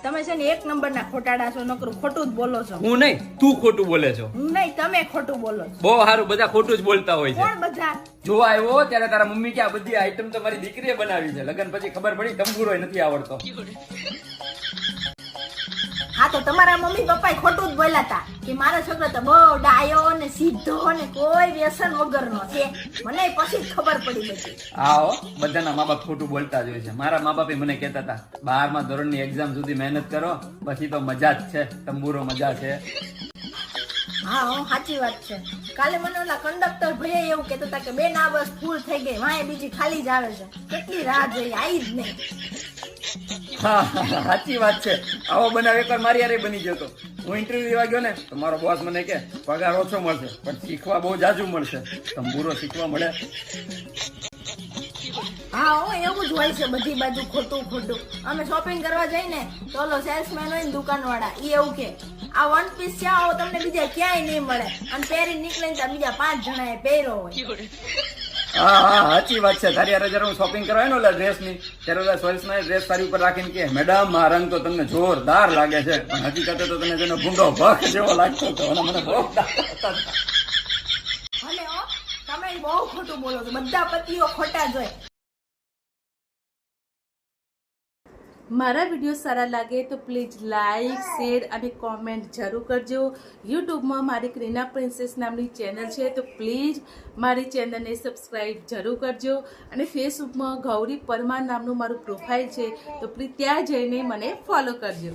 તમે છે ને એક નંબરના ખોટાડા છો, નકરું ખોટું જ બોલો છો. હું નહીં, તું ખોટું બોલે છો. હું નહીં, તમે ખોટું બોલો છો. બહુ સારું, બધા ખોટું જ બોલતા હોય છે. કોણ બધા? જોવા આવ્યો ત્યારે તારા મમ્મી કે આ બધી આઈટમ તો મારી દીકરીએ બનાવી છે. લગ્ન પછી ખબર પડી તંબુરો નથી આવડતો. હા તો તમારા મમ્મી પપ્પા ખોટું જ બોલ્યા હતા કે મારો છોકરો તો બહુ ડાયો ને સીધો ને કોઈ વ્યસન વગરનો છે. મને પછી જ ખબર પડી બધી. આવો બધાના મા બાપ ખોટું બોલતા જ હોય છે. મારા મા બાપે મને કહેતા હતા 12મા ધોરણની એક્ઝામ સુધી મહેનત કરો, પછી તો મજા જ છે, તંબુરો મજા છે. હા સાચી વાત છે. કાલે મને ઓલા કંડક્ટર ભાઈ એવું કહેતા હતા કે બેન આ બસ ફૂલ થઈ ગઈ, વાંહે બીજી ખાલી જ આવે છે. કેટલી રાહ જોઈ, આવી જ નહીં. હા સાચી વાત છે. આવો બનાવ એકવાર મારી યારે બની ગયો હતો. હું ઇન્ટરવ્યુ લેવા ગયો ને તો મારો બોસ મને કે પગાર ઓછો મળશે પણ શીખવા બહુ જાજુ મળશે. તંબુરો શીખવા મળે. હા એવું જ હોય છે બધી બાજુ, ખોટું ખોટું. અમે શોપિંગ કરવા જઈને તો ઓલો સેલ્સમેન હોય ને દુકાન વાળા, ઈ એવું કે આ વન પીસ છે, આવો તમને બીજા ક્યાંય નહીં મળે, અને પહેરી નીકળે ત્યાં બીજા 5 જણાએ પહેર્યો હોય. હા હા સાચી વાત છે. તારી યારે જયારે હું શોપિંગ કરવા ને ઓલા ડ્રેસ ની ત્યારે ઓલા સેલ્સમેન ડ્રેસ તારી ઉપર રાખીને કે મેડમ આ રંગ તો તમને જોરદાર લાગે છે, પણ હકીકતે તો તને તેનો ભૂંડો ભખ જેવો લાગતો હતો અને મને બહુ ભલે હો, તમે બહુ ખોટું બોલો છો. બધા પતિઓ ખોટા જ હોય. મારા વિડીયો સારા લાગે તો પ્લીઝ લાઇક, શેર અને કોમેન્ટ જરૂર કરજો. યુટ્યુબમાં મારી ક્રીના પ્રિન્સેસ નામની ચેનલ છે તો પ્લીઝ મારી ચેનલને સબસ્ક્રાઈબ જરૂર કરજો. અને ફેસબુકમાં ગૌરી પરમાર નામનું મારું પ્રોફાઇલ છે તો પ્લીઝ ત્યાં જઈને મને ફોલો કરજો.